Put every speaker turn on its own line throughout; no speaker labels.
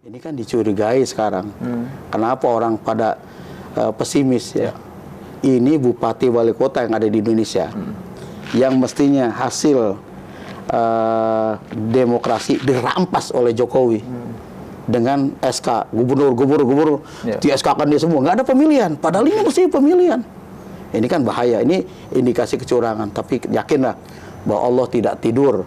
Ini kan dicurigai sekarang. Kenapa orang pada pesimis ya? Ini bupati wali kota yang ada di Indonesia, yang mestinya hasil demokrasi dirampas oleh Jokowi dengan SK gubernur di SK-kan dia semua, nggak ada pemilihan. Padahal ini mesti pemilihan. Ini kan bahaya. Ini indikasi kecurangan. Tapi yakinlah bahwa Allah tidak tidur.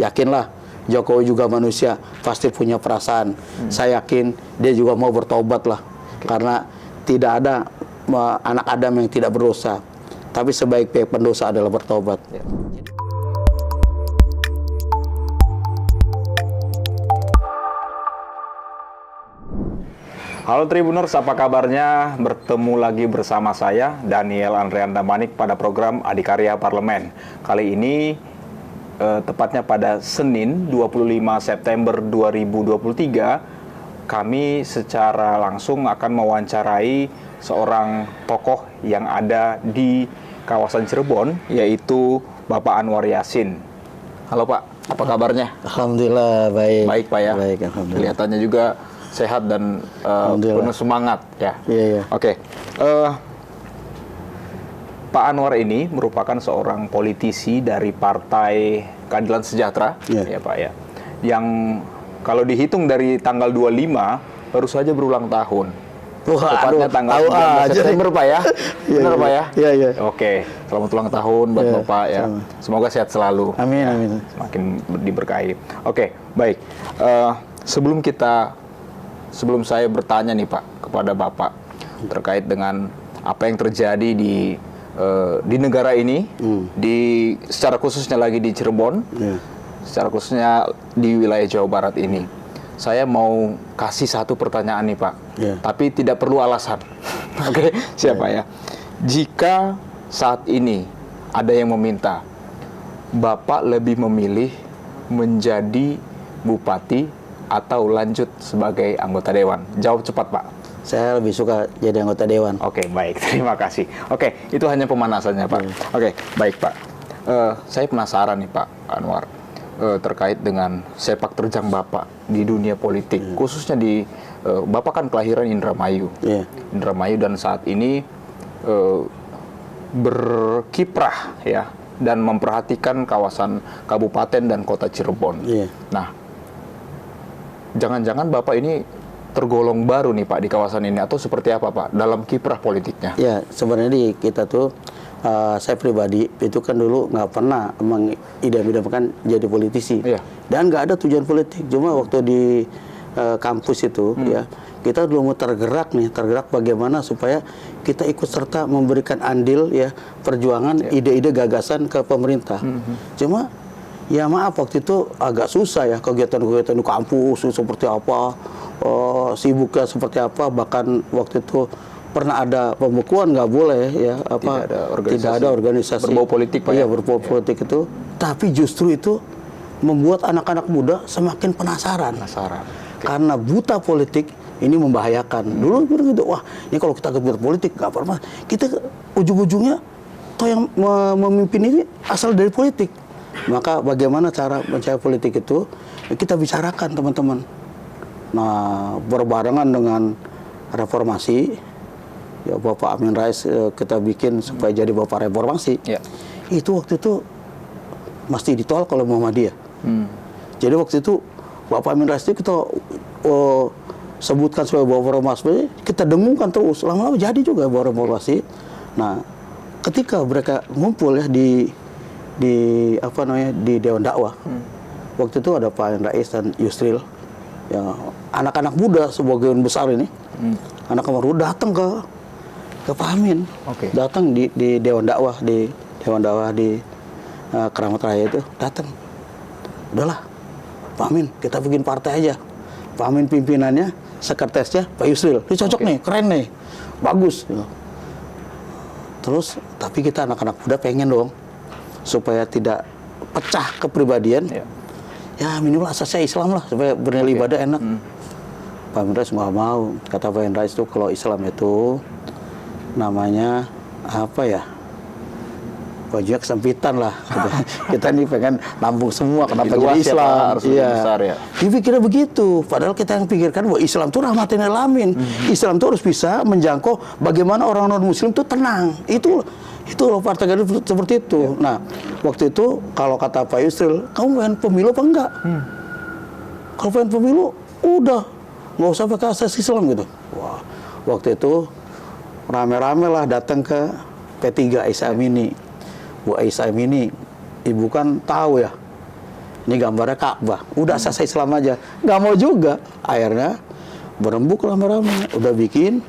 Yakinlah Jokowi juga manusia, pasti punya perasaan. Saya yakin dia juga mau bertobat lah. Karena tidak ada anak Adam yang tidak berdosa. Tapi sebaik-baik pendosa adalah bertobat.
Halo Tribuners, apa kabarnya? Bertemu lagi bersama saya, Daniel Andrean Damanik, pada program Adikarya Parlemen. Kali ini tepatnya pada Senin 25 September 2023, kami secara langsung akan mewawancarai seorang tokoh yang ada di kawasan Cirebon, yaitu Bapak Anwar Yassin. Halo Pak, apa kabarnya?
Alhamdulillah baik.
Baik Pak ya.
Baik, alhamdulillah.
Kelihatannya juga sehat dan penuh semangat ya.
Iya.
Oke. Pak Anwar ini merupakan seorang politisi dari Partai Keadilan Sejahtera, ya Pak ya. Yang kalau dihitung dari tanggal 25 baru saja berulang tahun. Tepatnya tanggal 19 September Pak ya. Benar Pak ya?
Iya.
Oke. Selamat ulang tahun buat Bapak ya. Semoga sehat selalu.
Amin.
Semakin diberkahi. Oke, baik. Sebelum saya bertanya nih Pak kepada Bapak terkait dengan apa yang terjadi di negara ini, secara khususnya lagi di Cirebon, secara khususnya di wilayah Jawa Barat ini, saya mau kasih satu pertanyaan nih Pak, tapi tidak perlu alasan. Oke, siapa ya? Jika saat ini ada yang meminta Bapak lebih memilih menjadi bupati atau lanjut sebagai anggota dewan, jawab cepat Pak.
Saya lebih suka jadi anggota dewan.
Oke, baik. Terima kasih. Oke, itu hanya pemanasannya, Pak. Oke, baik, Pak. Saya penasaran nih, Pak Anwar, terkait dengan sepak terjang Bapak di dunia politik, khususnya di Bapak kan kelahiran Indramayu. Indramayu, dan saat ini berkiprah ya dan memperhatikan kawasan kabupaten dan kota Cirebon. Nah, jangan-jangan Bapak ini tergolong baru nih Pak di kawasan ini, atau seperti apa Pak dalam kiprah politiknya?
Ya, sebenarnya di kita tuh, saya pribadi itu kan dulu nggak pernah mengidam-idamkan jadi politisi, dan nggak ada tujuan politik. Cuma waktu di kampus itu ya, kita dulu mau tergerak bagaimana supaya kita ikut serta memberikan andil ya perjuangan ide-ide gagasan ke pemerintah. Cuma ya maaf, waktu itu agak susah ya, kegiatan-kegiatan di kampus seperti apa, sibuknya seperti apa, bahkan waktu itu pernah ada pembekuan, nggak boleh ya, tidak ada organisasi
berbau politik Pak.
Iya, berbau politik itu, tapi justru itu membuat anak-anak muda semakin penasaran. Karena buta politik ini membahayakan. Dulu gitu, wah ini kalau kita buta politik nggak apa-apa, kita ujung-ujungnya toh yang memimpin ini asal dari politik. Maka bagaimana cara mencari politik itu kita bicarakan teman-teman. Nah, berbarengan dengan reformasi, ya Bapak Amin Rais kita bikin supaya jadi Bapak Reformasi. Itu waktu itu mesti ditolak oleh Muhammadiyah. Jadi waktu itu Bapak Amin Rais itu kita sebutkan sebagai Bapak Reformasi, kita dengungkan terus, lama-lama jadi juga Bapak Reformasi. Nah, ketika mereka ngumpul ya di Dewan Dakwah. Waktu itu ada Pak Amin Rais dan Yusril. Ya, anak-anak muda sebagian besar ini, anak-anak muda datang ke Pak Amin. Datang di Dewan Dakwah di Keramat Raya itu, datang. Udahlah, Pak Amin, kita bikin partai aja. Pak Amin pimpinannya, sekretarisnya Pak Yusril. Ini cocok nih, keren nih, bagus. Terus, tapi kita anak-anak muda pengen dong supaya tidak pecah kepribadian, ya minimal asasnya Islam lah, supaya bernilai ibadah enak. Pak Amin Rais nggak mau. Kata Pak Amin Rais itu kalau Islam itu namanya apa ya, bajunya kesempitan lah. Gitu. Kita nih pengen nampung semua, kenapa
Luas
jadi
ya,
Islam?
Pak, harus lebih besar ya.
Dipikirnya begitu. Padahal kita yang pikirkan bahwa Islam itu rahmatin lil alamin. Islam itu harus bisa menjangkau bagaimana orang non Muslim itu tenang. Itu loh Partai Keadilan seperti itu. Nah, waktu itu kalau kata Pak Yusril, kamu pengen pemilu apa enggak? Kalau pengen pemilu, udah nggak usah pakai asas Islam gitu. Wah, waktu itu rame-rame lah datang ke P3 Aisyah Amini. Bu Aisyah Amini, ibu kan tahu ya, ini gambarnya Ka'bah. Udah asas Islam aja, nggak mau juga. Akhirnya berembuk rame-rame, udah bikin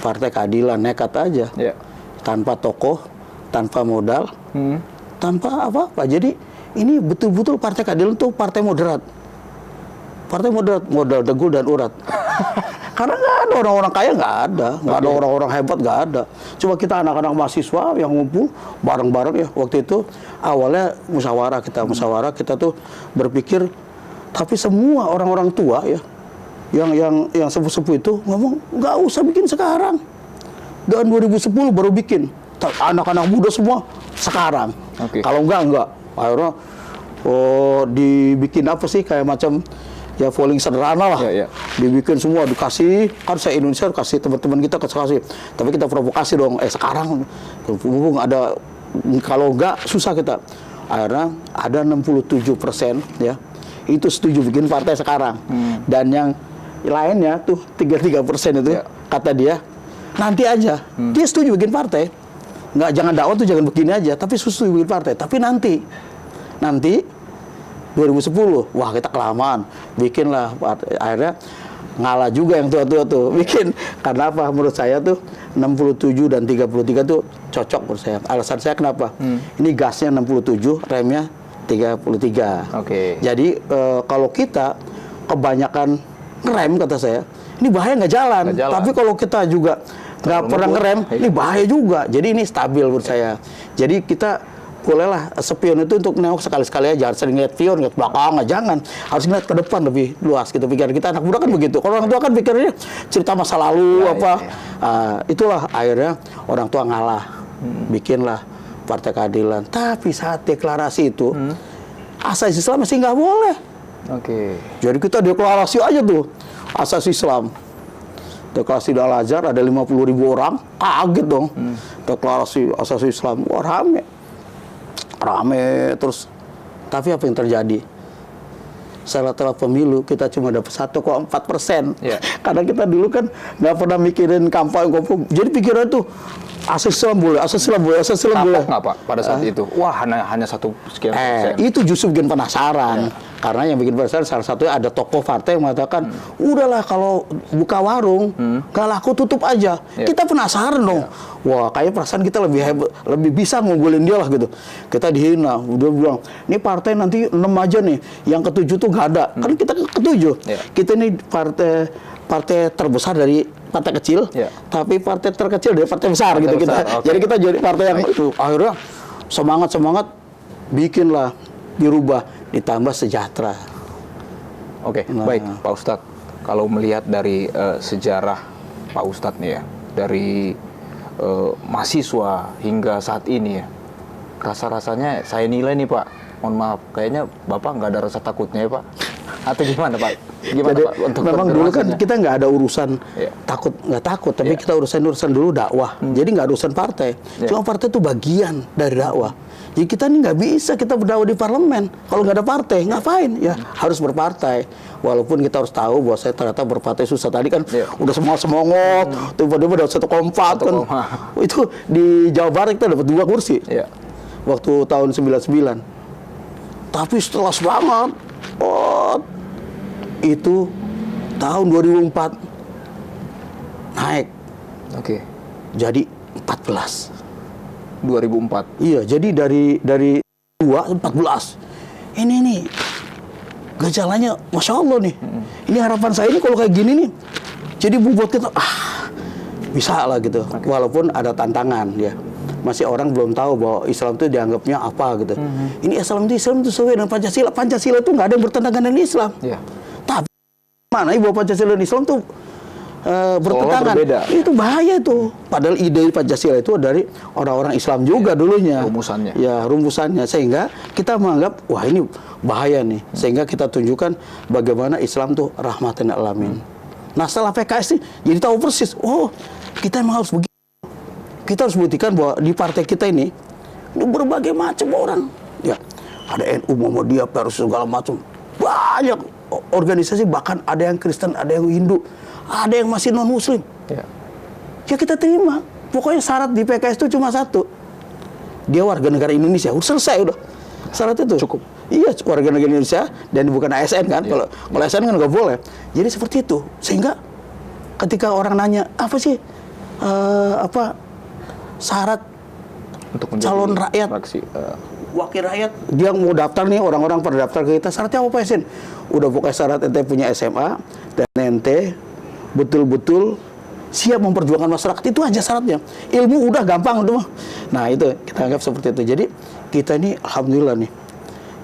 Partai Keadilan, nekat aja.
Ya.
Tanpa tokoh, tanpa modal, tanpa apa-apa. Jadi ini betul-betul Partai Keadilan tuh partai moderat. Partai moderat, modal degul dan urat. Karena nggak ada orang-orang kaya, nggak ada orang-orang hebat, nggak ada. Cuma kita anak-anak mahasiswa yang ngumpul bareng-bareng ya. Waktu itu awalnya musyawarah kita tuh berpikir, tapi semua orang-orang tua ya, yang sepuh-sepuh itu ngomong nggak usah bikin sekarang. Dan 2010 baru bikin. Anak-anak muda semua sekarang. Kalau enggak. Akhirnya dibikin apa sih, kayak macam ya polling sederhana lah. Dibikin semua, dikasih, kan saya Indonesia kasih teman-teman kita kasih. Tapi kita provokasi dong, sekarang mumpung ada, kalau enggak susah kita. Akhirnya ada 67% ya. Itu setuju bikin partai sekarang. Dan yang lainnya tuh 33% itu kata dia nanti aja. Dia setuju bikin partai. Nggak, jangan dakwah tuh jangan begini aja, tapi setuju bikin partai. Tapi nanti 2010, wah kita kelamaan. Bikinlah, akhirnya ngalah juga yang tua-tua tuh. Bikin, karena apa? Menurut saya tuh 67 dan 33 tuh cocok menurut saya. Alasan saya kenapa? Ini gasnya 67, remnya 33. Jadi kalau kita kebanyakan ngerem, kata saya, ini bahaya nggak jalan. Tapi kalau kita juga nggak pernah ngerem, ini bahaya juga. Jadi ini stabil menurut saya. Jadi kita bolehlah spion itu untuk nengok sekali-sekali aja. Sering lihat pion, lihat belakang, jangan. Harus lihat ke depan lebih luas gitu. Pikiran kita anak muda kan begitu. Kalau orang tua kan pikirnya cerita masa lalu itulah akhirnya orang tua ngalah. Bikinlah Partai Keadilan. Tapi saat deklarasi itu asas Islam masih nggak boleh. Jadi kita deklarasi aja tuh asas Islam. Deklarasi di Al-Azhar ada 50.000 orang, kaget dong. Deklarasi asas Islam, wah rame terus. Tapi apa yang terjadi? Setelah pemilu kita cuma dapat 1,4%. Karena kita dulu kan nggak pernah mikirin kampanye. Jadi pikiran itu asas Islam boleh, asas Islam boleh, asas Islam boleh.
Nggak Pak pada saat itu? Wah hanya satu sekian persen.
Itu justru bikin penasaran. Karena yang bikin penasaran salah satunya ada tokoh partai yang mengatakan, udahlah kalau buka warung nggak laku tutup aja. Kita penasaran dong. Wah, kayak perasaan kita lebih hebat, lebih bisa ngumpulin dia lah gitu. Kita dihina, udah bilang, ini partai nanti 6 aja nih, yang ke-7 tuh nggak ada. Kan kita ke-7. Kita ini partai terbesar dari partai kecil, tapi partai terkecil dari partai besar partai gitu besar, kita. Jadi kita jadi partai yang itu. Akhirnya semangat bikinlah, dirubah, ditambah sejahtera.
Baik Pak Ustadz. Kalau melihat dari sejarah Pak Ustadz nih ya, dari mahasiswa hingga saat ini ya, rasa-rasanya saya nilai nih Pak, mohon maaf, kayaknya Bapak nggak ada rasa takutnya ya Pak? Atau gimana Pak?
Jadi,
Pak untuk
memang dulu kan kita nggak ada urusan nggak takut, tapi kita urusan dulu dakwah. Jadi nggak ada urusan partai. Cuma partai itu bagian dari dakwah. Jadi kita ini nggak bisa kita berdakwah di parlemen kalau nggak ada partai. Ngapain? Ya harus berpartai. Walaupun kita harus tahu bahwa saya ternyata berpartai susah. Tadi kan udah semongot, tiba-tiba dapat 1,4 kan. Itu di Jawa Barat kita dapat 2 kursi. Waktu tahun 99. Tapi setelah semangat, itu tahun 2004 naik. Jadi 14.
2004.
Iya, jadi dari 2 14. Ini nih gejalanya Masya Allah nih. Ini harapan saya ini kalau kayak gini nih. Jadi buat kita bisa lah gitu. Walaupun ada tantangan ya. Masih orang belum tahu bahwa Islam itu dianggapnya apa gitu. Ini Islam itu sesuai dengan Pancasila. Pancasila itu nggak ada yang bertentangan dengan Islam. Tapi mana bahwa Pancasila dan Islam tuh bertentangan.
berbeda.
Itu bahaya itu. Padahal ide Pancasila itu dari orang-orang Islam juga dulunya.
Rumusannya.
Ya, rumusannya. Sehingga kita menganggap, wah ini bahaya nih. Sehingga kita tunjukkan bagaimana Islam tuh rahmatan lil alamin. Nah, setelah PKS nih, jadi tahu persis, oh kita emang harus begitu. Kita harus buktikan bahwa di partai kita ini berbagai macam orang. Ya, ada NU, Muhammadiyah, Perus, segala macam. Banyak organisasi, bahkan ada yang Kristen, ada yang Hindu, ada yang masih non-Muslim.
Ya.
Ya kita terima. Pokoknya syarat di PKS itu cuma satu. Dia warga negara Indonesia. Udah selesai udah. Syarat itu.
Cukup.
Iya, warga negara Indonesia dan bukan ASN kan.
Ya.
Kalau ASN kan nggak boleh. Jadi seperti itu. Sehingga ketika orang nanya, apa sih syarat
Untuk menjadi
calon rakyat,
fraksi,
wakil rakyat, dia mau daftar nih, orang-orang pada daftar ke kita, syaratnya apa Pak Yasin? Udah pokoknya syarat ente punya SMA dan ente betul-betul siap memperjuangkan masyarakat, itu aja syaratnya. Ilmu udah gampang itu mah. Nah itu kita anggap seperti itu. Jadi kita ini alhamdulillah nih.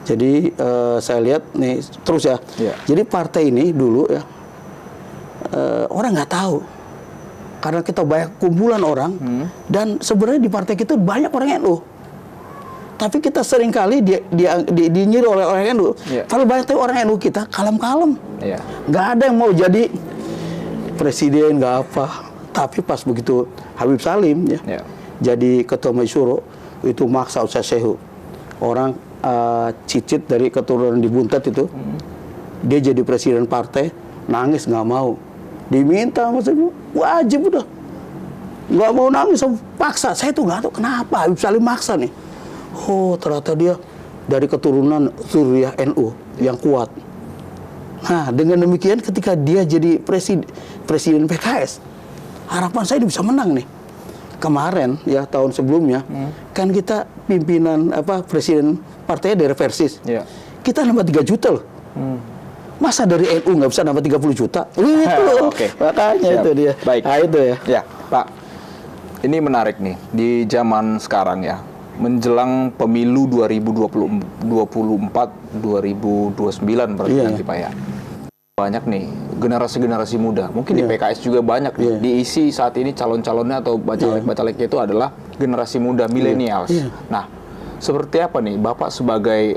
Jadi saya lihat nih terus ya.
Ya.
Jadi partai ini dulu ya orang nggak tahu. Karena kita banyak kumpulan orang dan sebenarnya di partai kita banyak orang NU. Tapi kita seringkali dinyiru oleh orang NU.
Yeah.
Kalau banyak tahu orang NU kita kalem-kalem.
Yeah.
Nggak ada yang mau jadi presiden, nggak apa. Tapi pas begitu Habib Salim ya,
Yeah.
jadi ketua Majelis Syuro, itu maksa Ustaz Sehu. Orang cicit dari keturunan di Buntet itu, dia jadi presiden partai, nangis nggak mau. Diminta sama saya, wajib udah. Nggak mau nangis, paksa. Saya tuh nggak tahu kenapa Habib Salim maksa nih. Oh, ternyata dia dari keturunan Zuriyah NU yang kuat. Nah, dengan demikian ketika dia jadi presiden PKS, harapan saya dia bisa menang nih. Kemarin ya tahun sebelumnya kan kita pimpinan presiden partainya dari Persis.
Yeah.
Kita nambah 3 juta loh. Masa dari NU nggak bisa nambah 30 juta? Itu.
Oke.
Makanya
Siap.
itu dia.
Baik.
Nah, itu ya.
Ya, Pak. Ini menarik nih di zaman sekarang ya. Menjelang pemilu 2024 2029 berarti
Iya.
nanti Pak ya. Banyak nih generasi-generasi muda. Mungkin di
Iya.
PKS juga banyak nih.
Iya.
Diisi saat ini calon-calonnya atau bacalek-bacaleknya itu adalah generasi muda millennials.
Iya.
Nah, seperti apa nih Bapak sebagai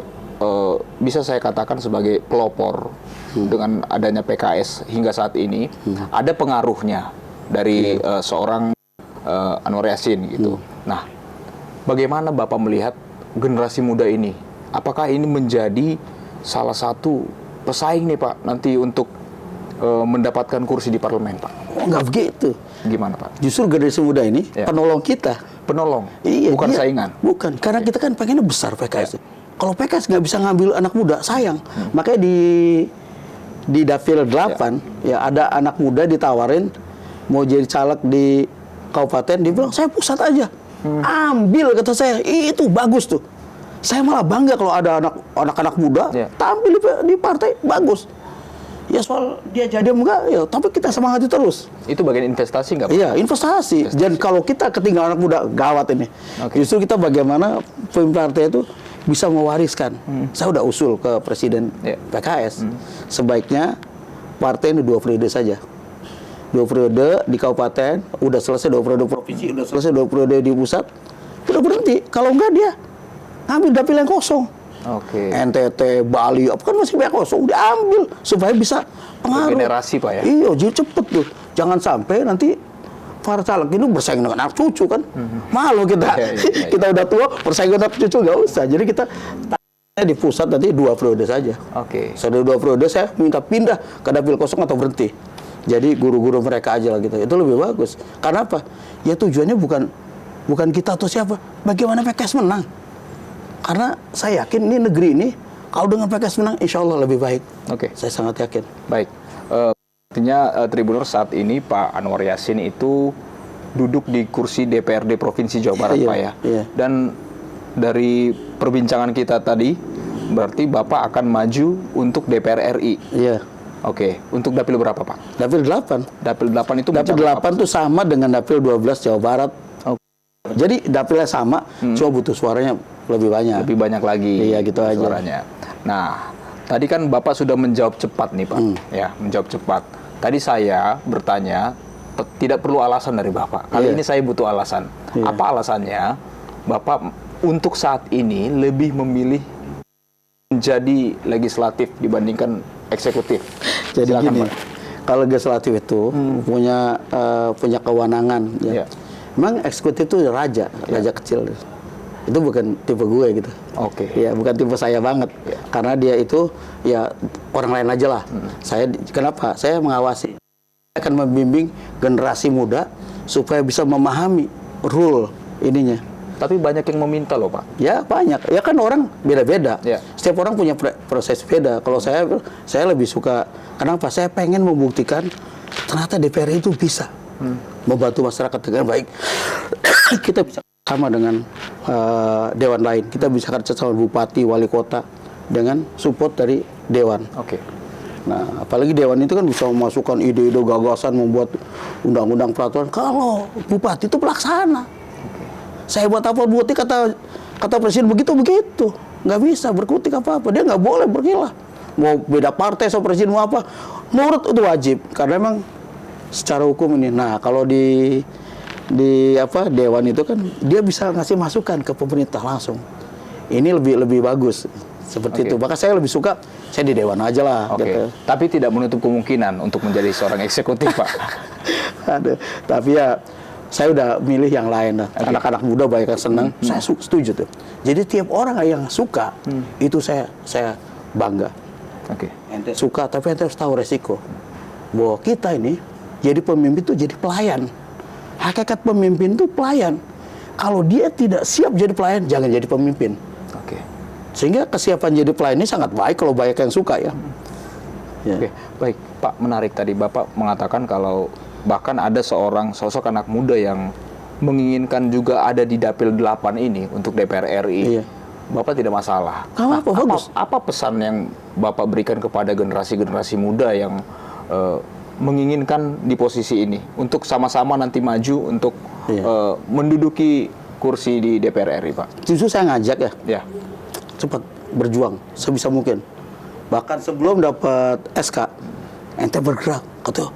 bisa saya katakan sebagai pelopor dengan adanya PKS hingga saat ini, ada pengaruhnya dari seorang Anwar Yassin gitu. Nah, bagaimana Bapak melihat generasi muda ini? Apakah ini menjadi salah satu pesaing nih Pak nanti untuk mendapatkan kursi di parlemen Pak?
Oh, nggak begitu.
Gimana Pak?
Justru generasi muda ini
Ya.
penolong kita.
Penolong,
Iya,
bukan
iya.
saingan.
Bukan, karena kita kan pengennya besar PKS. Kalau PKS nggak bisa ngambil anak muda, sayang. Makanya di Dapil 8 ya ada anak muda ditawarin mau jadi caleg di kabupaten, dia bilang saya pusat aja. Ambil kata saya, itu bagus tuh. Saya malah bangga kalau ada anak-anak muda tampil di partai, bagus. Ya soal dia jadi enggak, ya tapi kita semangati terus.
Itu bagian investasi nggak Pak?
Iya, investasi. Dan kalau kita ketinggalan anak muda, gawat ini.
Oke.
Justru kita bagaimana pemimpin partai itu bisa mewariskan. Saya udah usul ke Presiden PKS. Sebaiknya partai ini 2 periode saja. 2 periode di kabupaten, udah selesai 2 periode provinsi, udah selesai 2 periode di pusat, udah berhenti. Kalau enggak dia ngambil dapil yang kosong.
Oke.
NTT, Bali, apa kan masih banyak kosong, diambil supaya bisa pengaruh.
Generasi Pak ya?
Iya, jadi cepet tuh. Jangan sampai nanti para caleg itu bersaing dengan anak cucu kan. Malu kita.
Iya.
Kita udah tua, bersaing dengan anak cucu nggak usah. Jadi kita di pusat nanti 2 periode saja.
Oke.
Setelah 2 periode saya minta pindah ke dapil kosong atau berhenti. Jadi guru-guru mereka aja lah gitu. Itu lebih bagus. Karena apa? Ya tujuannya bukan kita atau siapa. Bagaimana PKS menang. Karena saya yakin ini negeri ini kalau dengan PKS menang, insya Allah lebih baik.
Oke.
Saya sangat yakin.
Baik. Artinya Tribuners saat ini Pak Anwar Yassin itu duduk di kursi DPRD Provinsi Jawa Barat
Iya,
Pak ya.
iya.
Dan dari perbincangan kita tadi berarti Bapak akan maju untuk DPR RI.
Iya.
Oke, untuk dapil berapa Pak?
Dapil 8.
Dapil 8 itu
Dapil
mencapai
8 itu sama dengan dapil 12 Jawa Barat. Jadi dapilnya sama, cuma butuh suaranya lebih banyak.
lebih banyak lagi.
Iya, gitu aja.
Suaranya. Nah, tadi kan Bapak sudah menjawab cepat nih Pak. Ya, menjawab cepat. tadi saya bertanya tidak perlu alasan dari Bapak. Kali ini saya butuh alasan. Apa alasannya Bapak untuk saat ini lebih memilih menjadi legislatif dibandingkan eksekutif?
Jadi
Silakan,
gini,
Pak.
kalau legislatif itu punya kewenangan, ya. Memang eksekutif itu raja kecil. Itu bukan tipe gue gitu.
Oke.
Ya, bukan tipe saya banget. Karena dia itu ya orang lain aja lah. Kenapa? Saya mengawasi. Saya akan membimbing generasi muda supaya bisa memahami rule ininya.
Tapi banyak yang meminta loh, Pak.
Ya banyak. Ya kan orang beda-beda.
Ya.
Setiap orang punya proses beda. Kalau saya lebih suka. Kenapa? Saya pengen membuktikan ternyata DPR itu bisa membantu masyarakat dengan baik. Kita bisa sama dengan dewan lain. Kita bisa kerja sama bupati, wali kota dengan support dari dewan.
Oke.
Nah, apalagi dewan itu kan bisa memasukkan ide-ide gagasan membuat undang-undang peraturan. Kalau bupati itu pelaksana. Saya buat apa bukti kata presiden begitu, nggak bisa berkutik apa-apa. Dia nggak boleh berkilah. Mau beda partai sama presiden mau apa, nurut itu wajib. Karena memang secara hukum ini. Nah, kalau di dewan itu kan dia bisa ngasih masukan ke pemerintah langsung. Ini lebih bagus seperti itu. Maka saya lebih suka saya di dewan aja lah. Gitu.
Tapi tidak menutup kemungkinan untuk menjadi seorang eksekutif, Pak.
Aduh, tapi ya saya udah milih yang lain lah. Anak-anak muda banyak yang senang. Saya setuju tuh. Jadi tiap orang yang suka itu saya bangga. Ente suka, tapi ente harus tahu resiko. Bahwa kita ini jadi pemimpin tuh jadi pelayan. Hakikat pemimpin itu pelayan. Kalau dia tidak siap jadi pelayan, jangan jadi pemimpin. Sehingga kesiapan jadi pelayan ini sangat baik kalau banyak yang suka ya.
Baik, Pak, menarik tadi Bapak mengatakan kalau bahkan ada seorang sosok anak muda yang menginginkan juga ada di Dapil 8 ini untuk DPR RI. Bapak tidak masalah. Apa pesan yang Bapak berikan kepada generasi-generasi muda yang menginginkan di posisi ini untuk sama-sama nanti maju untuk menduduki kursi di DPR RI, Pak?
Justru saya ngajak
ya.
Cepat berjuang sebisa mungkin. Bahkan sebelum dapat SK, ente bergerak. Kata,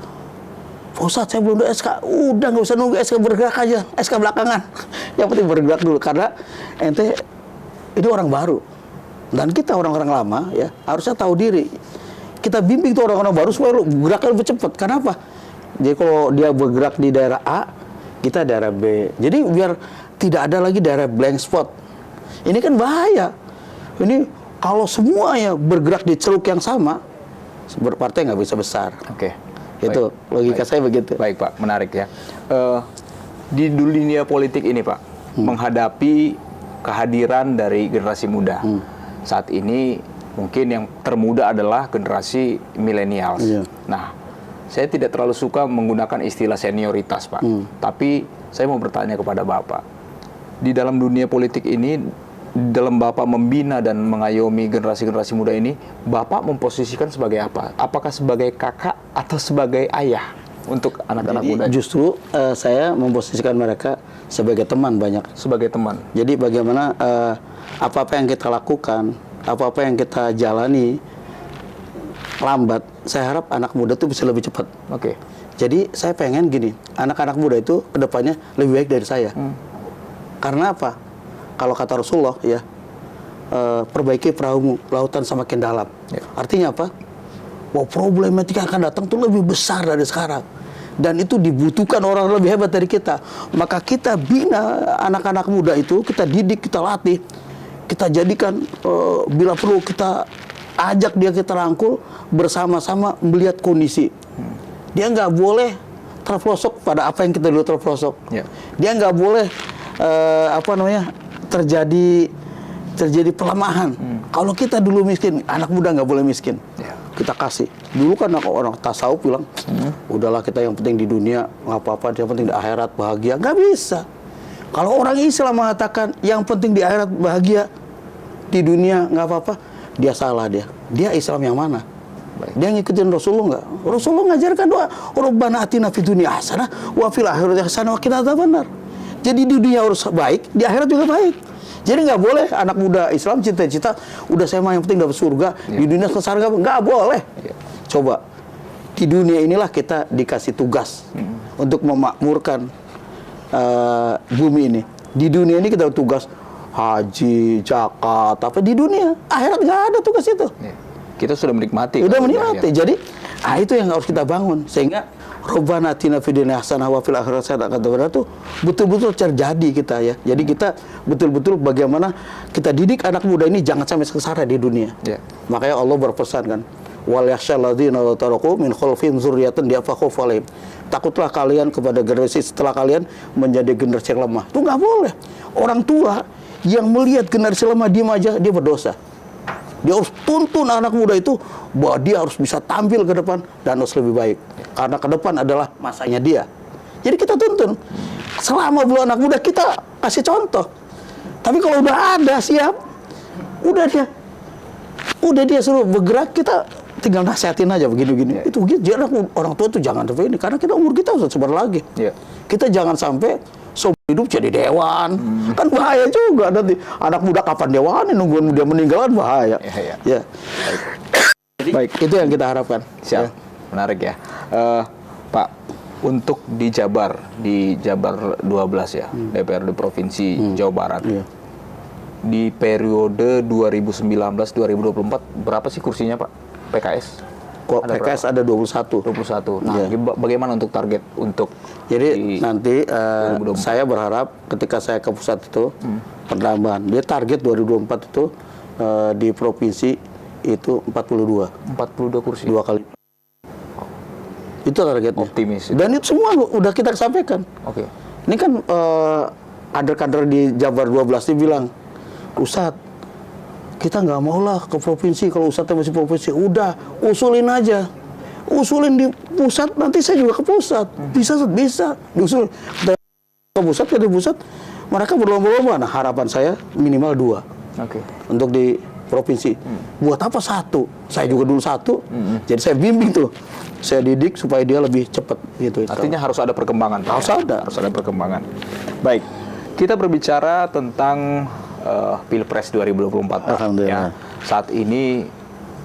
Pak Ustadz, saya belum dapat SK. Udah nggak usah nunggu SK, bergerak aja. SK belakangan. Yang penting bergerak dulu karena ente ini orang baru dan kita orang-orang lama ya harusnya tahu diri. Kita bimbing tuh orang-orang baru supaya geraknya lebih cepat. Kenapa? Jadi kalau dia bergerak di daerah A, kita daerah B. Jadi biar tidak ada lagi daerah blank spot. Ini kan bahaya. Ini kalau semuanya bergerak di celuk yang sama, berpartai nggak bisa besar. Itu logika saya begitu.
Baik, Pak, menarik ya. Di dunia politik ini, Pak, menghadapi kehadiran dari generasi muda. Saat ini mungkin yang termuda adalah generasi milenial. Nah, saya tidak terlalu suka menggunakan istilah senioritas, Pak. Tapi saya mau bertanya kepada Bapak. Di dalam dunia politik ini, dalam Bapak membina dan mengayomi generasi-generasi muda ini, Bapak memposisikan sebagai apa? Apakah sebagai kakak atau sebagai ayah untuk anak-anak muda?
Justru saya memposisikan mereka sebagai teman banyak.
Sebagai teman.
Jadi bagaimana apa-apa yang kita lakukan, apa-apa yang kita jalani lambat, saya harap anak muda itu bisa lebih cepat. Jadi saya pengen gini, anak-anak muda itu kedepannya lebih baik dari saya. Karena apa? Kalau kata Rasulullah ya, perbaiki perahumu, lautan semakin dalam. Artinya apa? Bahwa problematika akan datang itu lebih besar dari sekarang. Dan itu dibutuhkan orang lebih hebat dari kita. Maka kita bina anak-anak muda itu, kita didik, kita latih, kita jadikan bila perlu kita ajak dia, kita rangkul bersama-sama melihat kondisi. Dia nggak boleh terpelosok pada apa yang kita dulu terpelosok. Dia nggak boleh terjadi pelemahan. Kalau kita dulu miskin, anak muda nggak boleh miskin. Kita kasih. Dulu kan orang tasawuf bilang, udahlah kita yang penting di dunia nggak apa-apa, yang penting di akhirat bahagia. Nggak bisa. Kalau orang Islam mengatakan yang penting di akhirat bahagia, di dunia nggak apa-apa, dia salah dia. Dia Islam yang mana? Dia ngikutin Rasulullah nggak? Rasulullah ngajarkan doa, Rabbana atina fid dunya hasanah wa fil akhirati hasanah wa qina adzabannar. Jadi di dunia harus baik, di akhirat juga baik. Jadi nggak boleh anak muda Islam cita-cita udah saya mah yang penting dapat surga, di dunia ke surga nggak boleh. Coba di dunia inilah kita dikasih tugas untuk memakmurkan bumi ini. Di dunia ini kita tugas haji, zakat, apa di dunia. Akhirat nggak ada tugas itu.
Ya. Kita sudah menikmati.
Udah
kalau di
menikmati.
akhirat.
Jadi itu yang harus kita bangun sehingga Rabbana atina fid dunya hasanah wa fil akhirati hasanah itu betul-betul terjadi kita ya. Jadi kita betul-betul bagaimana kita didik anak muda ini jangan sampai sengsara di dunia.
Ya.
Makanya Allah berpesan kan, wal yakhshal ladzina law taraku min khalfihim dzurriyyatan diafakhu alaihim. Takutlah kalian kepada generasi setelah kalian menjadi generasi yang lemah. Itu nggak boleh. Orang tua yang melihat generasi lemah diam aja dia berdosa. Dia harus tuntun anak muda itu bahwa dia harus bisa tampil ke depan dan harus lebih baik. Karena ke depan adalah masanya dia. Jadi kita tuntun. Selama belum anak muda kita kasih contoh. Tapi kalau udah ada siap, udah dia suruh bergerak, kita tinggal nasihatin aja begini-begini. Itu begitu. Jadi orang tua itu jangan seperti ini karena kita umur kita udah sebentar lagi. Kita jangan sampai hidup jadi dewan, kan bahaya juga nanti anak muda kapan dewan, nungguin dia meninggal kan bahaya. Ya. Baik, itu yang kita harapkan.
Siap, menarik ya, Pak. Untuk di Jabar 12 ya, DPRD Provinsi Jawa Barat. Di periode 2019-2024 berapa sih kursinya Pak PKS?
Kok PKS ada 21.
Nah, bagaimana untuk target untuk
nanti saya berharap ketika saya ke pusat itu penambahan. Dia target 2024 itu di provinsi itu 42
kursi.
2 kali. Itu targetnya.
Optimis.
Dan itu semua udah kita sampaikan.
Oke.
Ini kan kader-kader di Jabar 12 dia bilang, Ustadz, kita nggak mau lah ke provinsi, kalau Ustadz masih provinsi, udah usulin aja. Usulin di pusat, nanti saya juga ke pusat. Bisa. Diusul ke pusat, mereka berlomba-lomba. Nah, harapan saya minimal 2. Untuk di provinsi. Buat apa 1? Saya juga dulu 1. Jadi saya bimbing tuh. Saya didik supaya dia lebih cepat gitu.
Artinya harus ada perkembangan.
Harus ada
perkembangan. Baik. Kita berbicara tentang Pilpres 2024.
Alhamdulillah.
Ya. Saat ini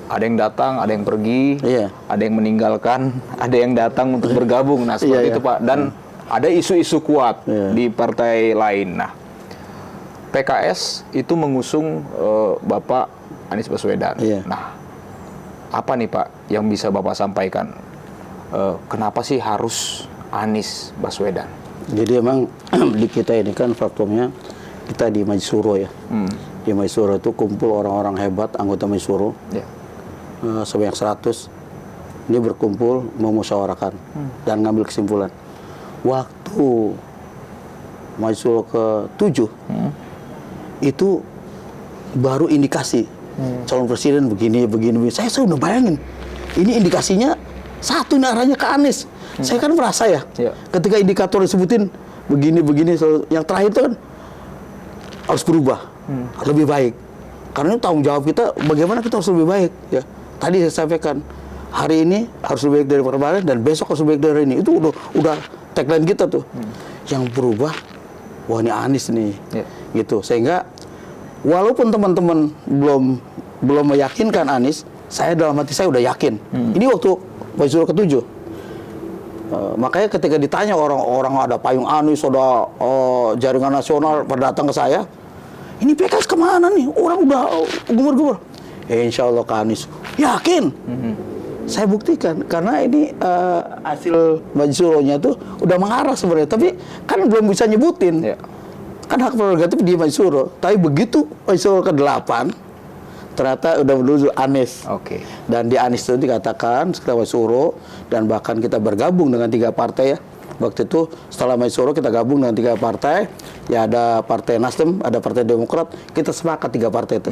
ada yang datang, ada yang pergi, ada yang meninggalkan, ada yang datang untuk bergabung. Nah, seperti itu Pak. Dan ada isu-isu kuat di partai lain. Nah, PKS itu mengusung Bapak Anies Baswedan. Nah, apa nih Pak yang bisa Bapak sampaikan? Kenapa sih harus Anies Baswedan?
Jadi emang di kita ini kan platformnya kita di Majelis Syuro ya. Di Majelis Syuro itu kumpul orang-orang hebat, anggota Majelis Syuro. Sebanyak 100. Ini berkumpul memusyawarahkan dan ngambil kesimpulan. Waktu Majelis Syuro ke-7 itu baru indikasi calon presiden begini. Saya sudah bayangin. Ini indikasinya satu, ini arahnya ke Anies. Saya kan merasa ya, ketika indikator disebutin begini, yang terakhir itu kan harus berubah, lebih baik. Karena itu tanggung jawab kita, bagaimana kita harus lebih baik. Ya, tadi saya sampaikan, hari ini harus lebih baik dari kemarin dan besok harus lebih baik dari ini. Itu udah tagline kita tuh. Yang berubah, wah ini Anies nih, gitu. Sehingga walaupun teman-teman belum meyakinkan Anies, saya dalam hati saya udah yakin. Ini waktu Majelis Syuro ke-7. Makanya ketika ditanya orang-orang ada payung Anies, ada jaringan nasional pada datang ke saya, ini PKS kemana nih? Orang udah gumur-gumur. Insya Allah ke Anies. Yakin? Saya buktikan. Karena ini hasil Majelis Syuro-nya itu udah mengarah sebenarnya. Tapi kan belum bisa nyebutin. Kan hak prerogatif di Majelis Syuro. Tapi begitu Majelis Syuro ke-8, ternyata udah menuju Anies. Dan di Anies itu dikatakan setelah Majelis Syuro dan bahkan kita bergabung dengan 3 partai ya. Waktu itu setelah Majelis Syuro kita gabung dengan 3 partai. Ya ada Partai Nasdem, ada Partai Demokrat. Kita sepakat 3 partai itu.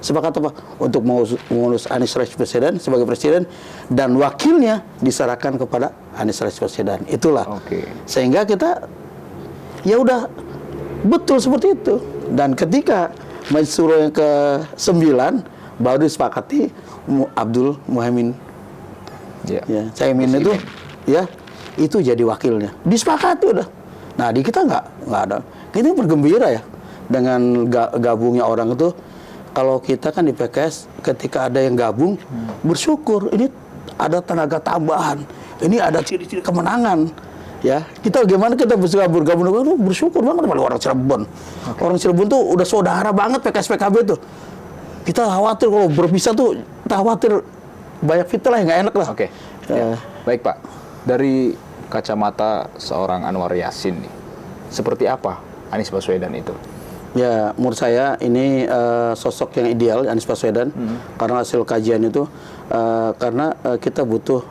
Sepakat apa? Untuk mengurus Anies Baswedan sebagai presiden dan wakilnya diserahkan kepada Anies Baswedan. Itulah. Sehingga kita ya udah betul seperti itu. Dan ketika Majelis Syuro yang ke-9 baru disepakati Abdul Muhaimin. Caimin itu itu jadi wakilnya. Disepakati udah. Nah, di kita nggak ada. Kita bergembira ya dengan gabungnya orang itu. Kalau kita kan di PKS ketika ada yang gabung bersyukur. Ini ada tenaga tambahan, ini ada ciri-ciri kemenangan. Ya, kita bagaimana kita bergabung bersyukur banget pada orang Cirebon. Orang Cirebon tuh udah saudara banget PKS PKB tuh. Kita khawatir kalau berpisah tuh, kita khawatir banyak fitnah lah yang nggak enak lah.
Oke. Ya. Baik Pak, dari kacamata seorang Anwar Yassin nih, seperti apa Anies Baswedan itu?
Ya, menurut saya ini sosok yang ideal Anies Baswedan karena hasil kajian itu karena kita butuh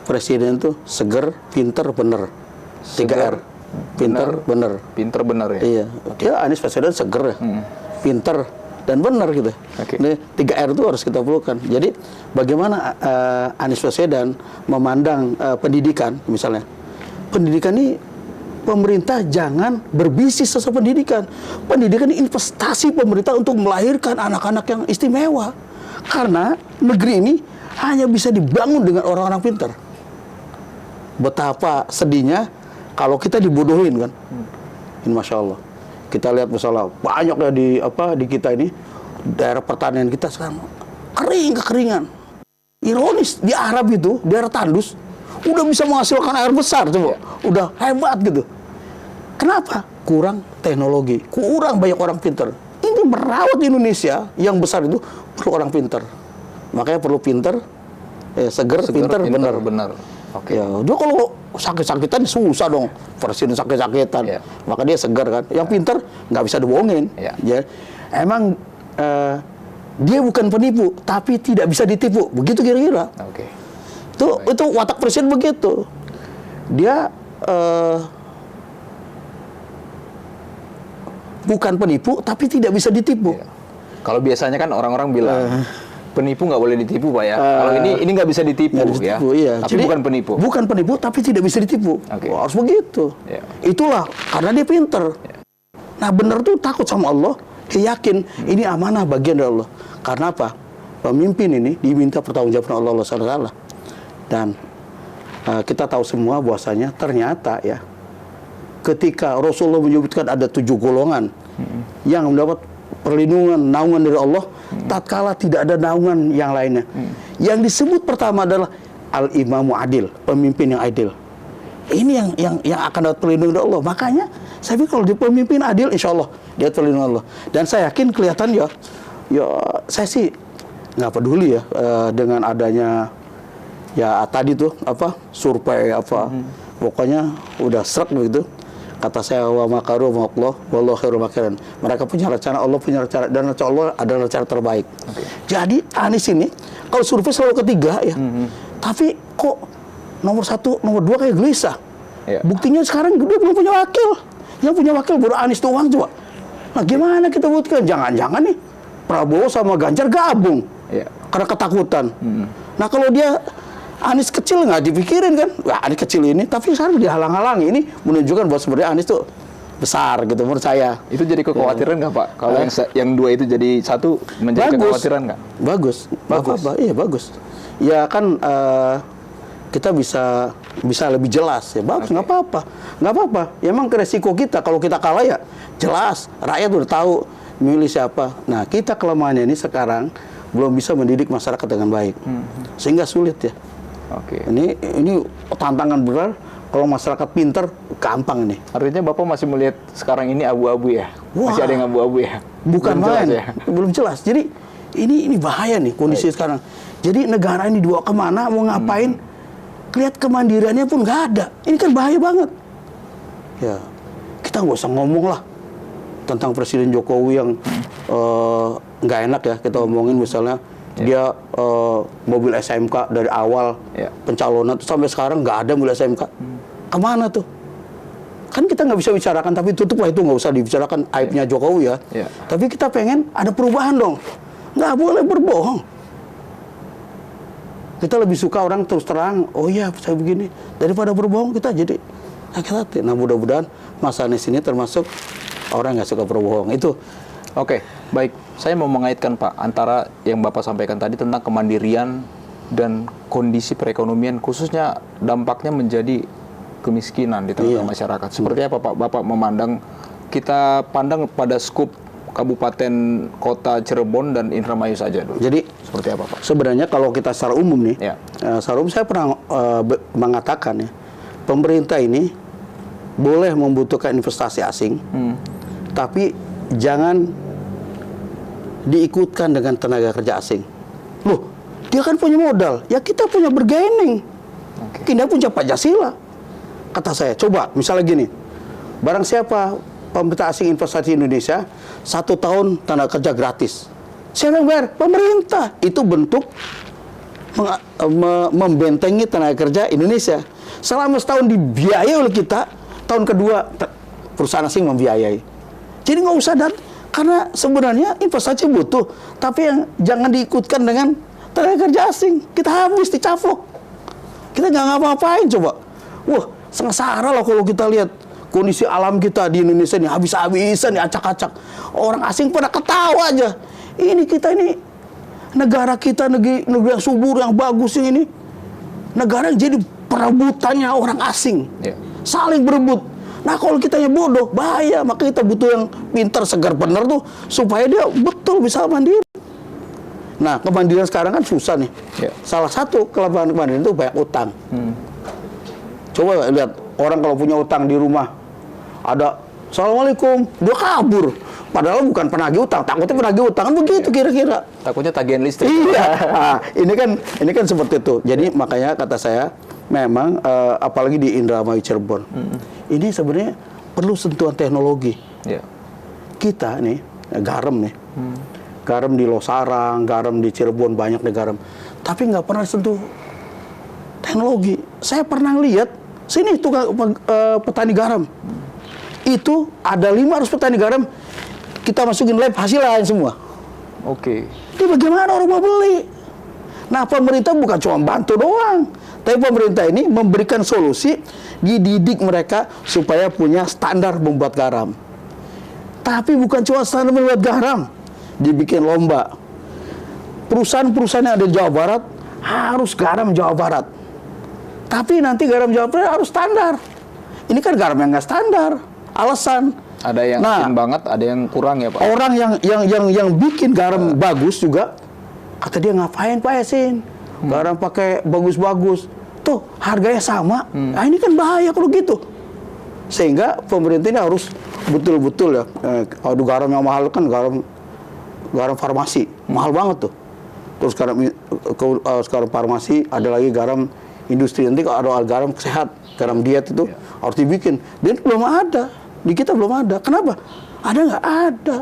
presiden tuh seger, pinter, bener. 3R. Pinter, bener.
Pinter, bener ya?
Iya. Ya, Anies Baswedan seger ya. Pinter dan bener gitu. Ini 3R itu harus kita perlukan. Jadi bagaimana Anies Baswedan memandang pendidikan misalnya. Pendidikan ini pemerintah jangan berbisnis soal pendidikan. Pendidikan ini investasi pemerintah untuk melahirkan anak-anak yang istimewa. Karena negeri ini hanya bisa dibangun dengan orang-orang pintar. Betapa sedihnya kalau kita dibodohin kan. Ini Masya Allah. Kita lihat masalah banyak ya di kita ini daerah pertanian kita sekarang kekeringan. Ironis di Arab itu daerah tandus udah bisa menghasilkan air besar coba. Udah hebat gitu. Kenapa? Kurang teknologi, kurang banyak orang pintar. Ini merawat Indonesia yang besar itu perlu orang pintar. Makanya perlu pintar, seger, pintar, benar.
Oke.
Ya, dia kalau sakit-sakitan susah dong. Presiden sakit-sakitan.
Yeah.
Maka dia segar kan. Yang pintar nggak bisa dibohongin.
Yeah.
Ya. Emang dia bukan penipu, tapi tidak bisa ditipu. Begitu kira-kira.
Oke.
Itu watak presiden begitu. Dia bukan penipu, tapi tidak bisa ditipu.
Yeah. Kalau biasanya kan orang-orang bilang penipu nggak boleh ditipu Pak ya. Kalau ini nggak bisa ditipu, ya.
Iya.
Tapi
jadi,
bukan penipu.
Bukan penipu tapi tidak bisa ditipu.
Okay.
Wah, harus begitu.
Yeah.
Itulah karena dia pinter.
Yeah.
Nah benar tuh takut sama Allah. Dia yakin ini amanah bagian dari Allah. Karena apa? Pemimpin ini diminta pertanggungjawaban Allah SWT. Dan kita tahu semua bahwasanya ternyata ya ketika Rasulullah menyebutkan ada 7 golongan yang mendapat perlindungan, naungan dari Allah, tatkala tidak ada naungan yang lainnya. Yang disebut pertama adalah al-imamu adil, pemimpin yang adil. Ini yang akan dapat perlindungan dari Allah. Makanya saya pikir kalau dia pemimpin adil, insya Allah dia perlindungan Allah. Dan saya yakin kelihatan ya saya sih nggak peduli ya dengan adanya ya tadi tuh survei pokoknya udah seret begitu. Kata saya wa makaru wa Allah wallahu khairul makirin. Mereka punya rencana, Allah punya rencana, dan rencana Allah adalah rencana terbaik. Okay. Jadi Anies ini kalau survei selalu ketiga ya. Tapi kok nomor 1, nomor 2 kayak gelisah.
Yeah.
Buktinya sekarang dia belum punya wakil. Yang punya wakil baru Anies doang coba. Nah, gimana kita buktikan? Jangan-jangan nih Prabowo sama Ganjar gabung.
Yeah.
Karena ketakutan. Nah, kalau dia Anies kecil nggak dipikirin kan, wah Anies kecil ini, tapi sekarang dihalang-halangi. Ini menunjukkan bahwa sebenarnya Anies tuh besar gitu menurut saya.
Itu jadi kekhawatiran nggak Pak? Kalau yang 2 itu jadi 1 menjadi kekhawatiran nggak?
Bagus. Apa? Iya bagus. Ya kan kita bisa lebih jelas ya bagus, nggak apa-apa. Ya emang resiko kita kalau kita kalah ya jelas rakyat udah tahu milih siapa. Nah kita kelemahannya ini sekarang belum bisa mendidik masyarakat dengan baik, sehingga sulit ya.
Oke.
Ini tantangan benar. Kalau masyarakat pinter, gampang nih.
Artinya Bapak masih melihat sekarang ini abu-abu ya?
Wah,
masih ada yang abu-abu ya?
Bukan main, ya? Belum jelas. Jadi ini bahaya nih kondisi sekarang. Jadi negara ini dibawa kemana, mau ngapain? Lihat kemandiriannya pun nggak ada. Ini kan bahaya banget. Ya, kita nggak usah ngomong lah tentang Presiden Jokowi yang nggak enak ya. Kita omongin misalnya. Dia mobil SMK dari awal pencalonan sampai sekarang nggak ada mobil SMK. Kemana tuh? Kan kita nggak bisa bicarakan, tapi tutup lah itu, nggak usah dibicarakan aibnya Jokowi ya. Tapi kita pengen ada perubahan dong. Nggak boleh berbohong. Kita lebih suka orang terus terang, oh iya saya begini, daripada berbohong kita jadi hati-hati. Nah mudah-mudahan Mas Anies ini termasuk orang yang nggak suka berbohong. Itu.
Oke, baik. Saya mau mengaitkan Pak antara yang Bapak sampaikan tadi tentang kemandirian dan kondisi perekonomian, khususnya dampaknya menjadi kemiskinan di tengah masyarakat. Seperti apa Pak Bapak memandang, kita pandang pada skup Kabupaten Kota Cirebon dan Indramayu saja dulu.
Jadi
Seperti apa, Pak?
sebenarnya kalau kita secara umum nih,
Ya.
secara umum saya pernah mengatakan ya, pemerintah ini boleh membutuhkan investasi asing, tapi jangan diikutkan dengan tenaga kerja asing. Loh, dia kan punya modal, ya kita punya bergening. Kita punya Pancasila. Kata saya, coba misalnya gini, barang siapa pemerintah asing investasi di Indonesia, 1 tahun tenaga kerja gratis. Siapa yang bayar? Pemerintah. Itu bentuk membentengi tenaga kerja Indonesia. Selama setahun dibiayai oleh kita, tahun kedua perusahaan asing membiayai. Jadi nggak usah karena sebenarnya investasi butuh, tapi yang jangan diikutkan dengan tenaga kerja asing. Kita habis dicafok. Kita nggak ngapa-ngapain coba. Wah, sengsara lah kalau kita lihat kondisi alam kita di Indonesia ini habis-habisan, diacak-acak. Orang asing pada ketawa aja. Ini kita ini negara kita, negeri yang subur, yang bagus yang ini. Negara yang jadi perebutannya orang asing.
Ya.
Saling berebut. Nah kalau kitanya bodoh, bahaya. Maka kita butuh yang pintar, segar, benar tuh. Supaya dia betul bisa mandiri. Nah kemandirian sekarang kan susah nih.
Ya.
Salah satu kelemahan kemandirian itu banyak utang. Coba lihat, orang kalau punya utang di rumah. Ada, Assalamualaikum, dia kabur. Padahal bukan penagih utang, takutnya penagih utang. Kan begitu kira-kira.
Takutnya tagihan listrik.
Iya, nah, ini kan seperti itu. Jadi makanya kata saya, memang apalagi di Indramayu Cirebon, ini sebenarnya perlu sentuhan teknologi.
Ya.
Kita nih garam nih, garam di Losarang, garam di Cirebon banyak nih garam, tapi nggak pernah sentuh teknologi. Saya pernah lihat sini tukang petani garam, itu ada 500 petani garam, kita masukin lab hasil lain semua.
Oke.
Ini bagaimana orang mau beli? Nah, pemerintah bukan cuma bantu doang, tapi pemerintah ini memberikan solusi, dididik mereka supaya punya standar membuat garam. Tapi bukan cuma standar membuat garam, dibikin lomba. Perusahaan-perusahaan yang ada di Jawa Barat harus garam Jawa Barat. Tapi nanti garam Jawa Barat harus standar. Ini kan garam yang nggak standar. Alasan.
Ada yang asin banget, ada yang kurang ya Pak?
Orang yang bikin garam bagus juga, kata dia ngapain Pak Yasin? Garam pakai bagus-bagus. Tuh, harganya sama. Nah, ini kan bahaya kalau gitu. Sehingga pemerintah ini harus betul-betul ya. Aduh, garam yang mahal kan garam farmasi. Mahal banget tuh. Terus sekarang farmasi, ada lagi garam industri. Nanti kalau ada garam sehat, garam diet itu harus dibikin. Dan belum ada. Di kita belum ada. Kenapa? Ada nggak? Ada.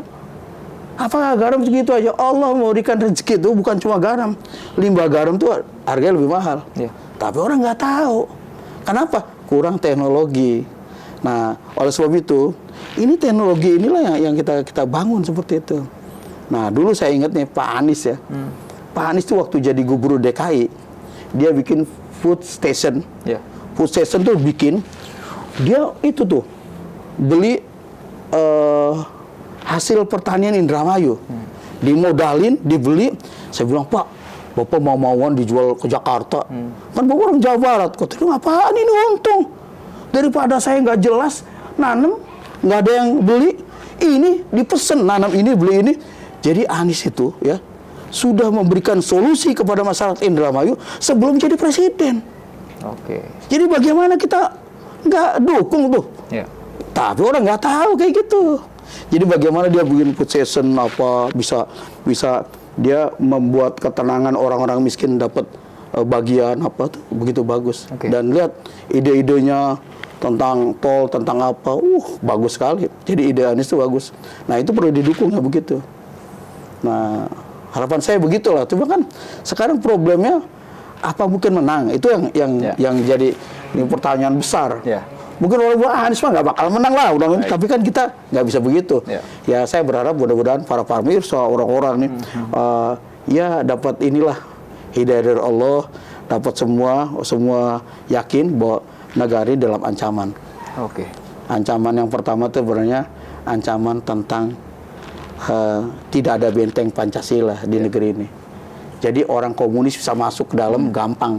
Apakah garam segitu aja? Allah memberikan rezeki itu bukan cuma garam. Limbah garam itu harganya lebih mahal.
Ya.
Tapi orang nggak tahu. Kenapa? Kurang teknologi. Nah, oleh sebab itu, ini teknologi inilah yang kita bangun seperti itu. Nah, dulu saya ingat nih Pak Anies ya. Pak Anies itu waktu jadi gubernur DKI, dia bikin food station.
Ya.
Food station tuh bikin, dia itu tuh beli hasil pertanian Indramayu, dimodalin, dibeli. Saya bilang, Pak, Bapak mau-mauan dijual ke Jakarta, kan Bapak orang Jawa Barat. Kata dia, apaan ini untung? Daripada saya nggak jelas nanam, nggak ada yang beli, ini dipesen nanam ini beli ini. Jadi Anies itu ya sudah memberikan solusi kepada masyarakat Indramayu sebelum jadi presiden.
Oke.
Jadi bagaimana kita nggak dukung tuh?
Ya.
Tapi orang nggak tahu kayak gitu. Jadi bagaimana dia bikin food session apa bisa dia membuat ketenangan orang-orang miskin dapat bagian apa tuh begitu bagus.
Oke.
Dan lihat ide-idenya tentang tol, tentang apa, bagus sekali. Jadi ide Anies itu bagus. Nah itu perlu didukung ya begitu. Nah harapan saya begitulah. Cuma kan sekarang problemnya apa mungkin menang? Itu yang jadi ini pertanyaan besar.
Ya.
Mungkin orang bilang Anies mah nggak bakal menang lah, tapi kan kita nggak bisa begitu. Ya saya berharap mudah-mudahan para pemirsa orang-orang nih ya dapat inilah hidayah dari Allah, dapat semua yakin bahwa negara ini dalam ancaman.
Oke.
Ancaman yang pertama itu sebenarnya ancaman tentang tidak ada benteng Pancasila di negeri ini. Jadi orang komunis bisa masuk ke dalam gampang.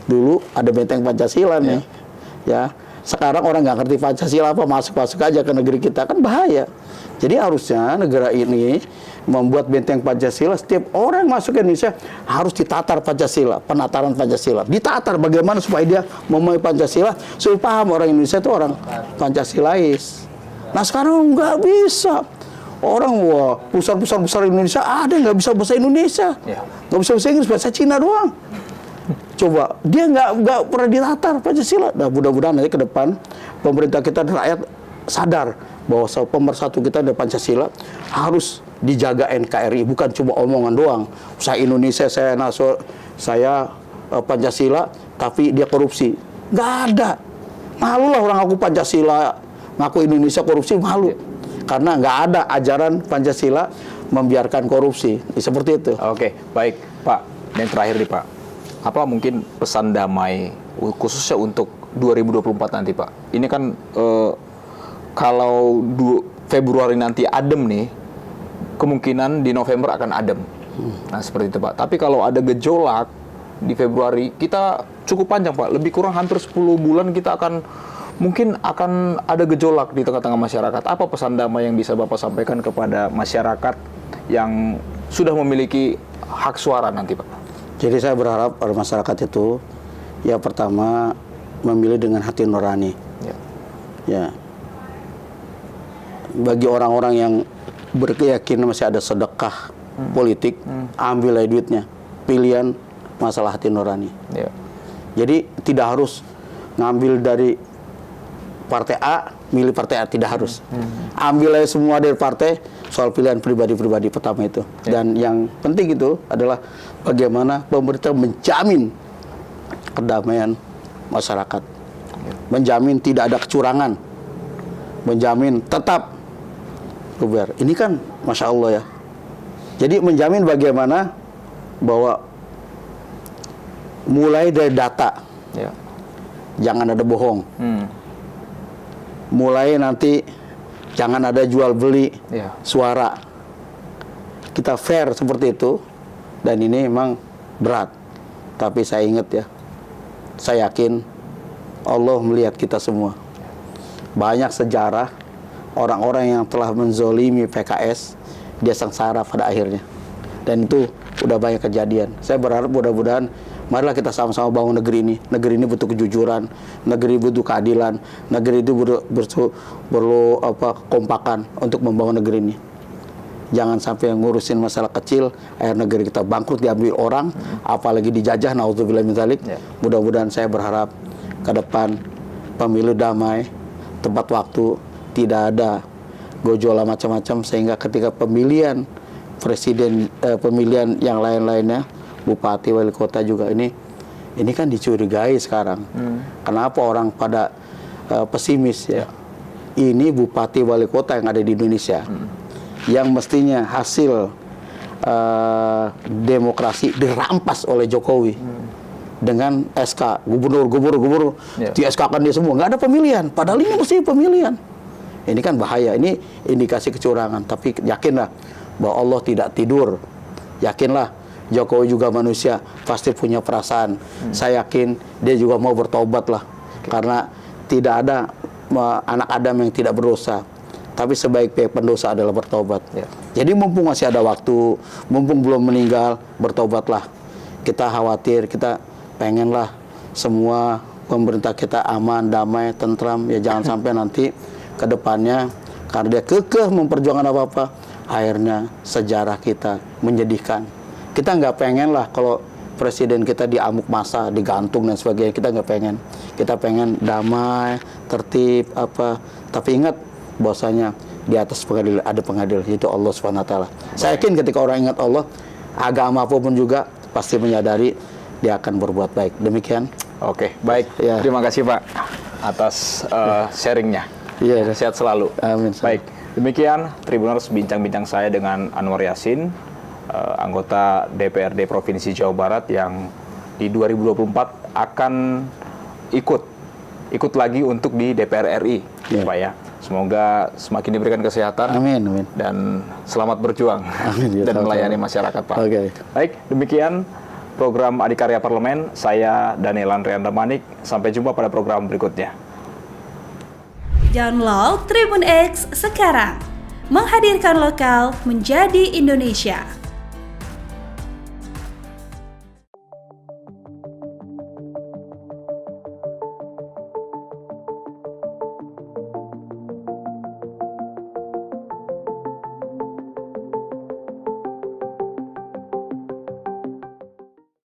Dulu ada benteng Pancasila nih, ya. Sekarang orang nggak ngerti Pancasila apa masuk aja ke negeri kita kan bahaya. Jadi harusnya negara ini membuat benteng Pancasila, setiap orang masuk ke Indonesia harus ditatar Pancasila, penataran Pancasila. Ditatar bagaimana supaya dia memahami Pancasila, supaya paham orang Indonesia itu orang Pancasilais. Nah sekarang nggak bisa. Orang perusahaan besar Indonesia ada yang nggak bisa bahasa Indonesia, nggak bisa bahasa Inggris, bahasa Cina doang. Coba dia nggak pernah ditatar Pancasila. Nah mudah-mudahan nanti ke depan pemerintah kita dan rakyat sadar bahwa pemersatu kita dari Pancasila harus dijaga NKRI, bukan cuma omongan doang. Saya Indonesia, saya Pancasila, tapi dia korupsi. Nggak ada. Malu lah orang ngaku Pancasila, ngaku Indonesia korupsi, malu. Karena nggak ada ajaran Pancasila membiarkan korupsi. Seperti itu.
Oke, baik Pak. Yang terakhir nih Pak, apa mungkin pesan damai khususnya untuk 2024 nanti Pak? Ini kan kalau Februari nanti adem nih, kemungkinan di November akan adem. Nah seperti itu Pak. Tapi kalau ada gejolak di Februari, kita cukup panjang Pak. Lebih kurang hampir 10 bulan kita mungkin akan ada gejolak di tengah-tengah masyarakat. Apa pesan damai yang bisa Bapak sampaikan kepada masyarakat yang sudah memiliki hak suara nanti Pak?
Jadi saya berharap pada masyarakat itu, ya pertama memilih dengan hati nurani. Ya. Bagi orang-orang yang berkeyakinan masih ada sedekah politik, ambil aja duitnya. Pilihan masalah hati nurani. Jadi tidak harus ngambil dari partai A, milih partai A, tidak harus. Ambil aja semua dari partai, soal pilihan pribadi-pribadi pertama itu. Dan yang penting itu adalah bagaimana pemerintah menjamin kedamaian masyarakat. Menjamin tidak ada kecurangan. Menjamin tetap bubar. Ini kan Masya Allah ya. Jadi menjamin bagaimana bahwa mulai dari data, jangan ada bohong. Mulai nanti jangan ada jual beli suara. Kita fair seperti itu. Dan ini memang berat. Tapi saya ingat ya, saya yakin Allah melihat kita semua. Banyak sejarah orang-orang yang telah menzolimi PKS, dia sengsara pada akhirnya. Dan itu udah banyak kejadian. Saya berharap mudah-mudahan marilah kita sama-sama bangun negeri ini. Negeri ini butuh kejujuran, negeri butuh keadilan, negeri itu perlu kekompakan untuk membangun negeri ini. Jangan sampai ngurusin masalah kecil, akhir negeri kita bangkrut, diambil orang, apalagi dijajah, naudzubillah min dzalik. Mudah-mudahan saya berharap ke depan pemilu damai, tepat waktu, tidak ada gojolak macam-macam, sehingga ketika pemilihan presiden, pemilihan yang lain-lainnya, bupati, wali kota juga ini kan dicurigai sekarang. Kenapa orang pada pesimis ya? Ini bupati wali kota yang ada di Indonesia, yang mestinya hasil demokrasi dirampas oleh Jokowi dengan SK gubernur di SK-kan dia semua, nggak ada pemilihan. Padahal ini mesti pemilihan. Ini kan bahaya. Ini indikasi kecurangan. Tapi yakinlah bahwa Allah tidak tidur. Yakinlah Jokowi juga manusia, pasti punya perasaan. Saya yakin dia juga mau bertobat lah. Karena tidak ada anak Adam yang tidak berdosa. Tapi sebaik-baik pendosa adalah bertobat. Jadi mumpung masih ada waktu, mumpung belum meninggal, bertobatlah. Kita khawatir, kita pengenlah semua pemerintah kita aman, damai, tentram. Ya jangan sampai nanti ke depannya karena dia kekeh memperjuangkan apa-apa, akhirnya sejarah kita menyedihkan. Kita nggak pengen lah kalau presiden kita diamuk massa, digantung dan sebagainya. Kita nggak pengen. Kita pengen damai, tertib, apa. Tapi ingat bahwasanya di atas pengadilan ada pengadilan, yaitu Allah SWT. Saya yakin ketika orang ingat Allah, agama apapun juga pasti menyadari dia akan berbuat baik. Demikian.
Oke, baik. Ya. Terima kasih Pak atas sharingnya.
Iya,
sehat selalu.
Amin.
Baik, demikian Tribuners bincang-bincang saya dengan Anwar Yassin, anggota DPRD Provinsi Jawa Barat yang di 2024 akan ikut lagi untuk di DPR RI, Pak ya. Semoga semakin diberikan kesehatan.
Amin, amin.
Dan selamat berjuang dan melayani masyarakat, Pak. Baik, demikian program Adikarya Parlemen. Saya Daniel Andrian Damanik. Sampai jumpa pada program berikutnya.
Download Tribun X sekarang. menghadirkan lokal menjadi Indonesia.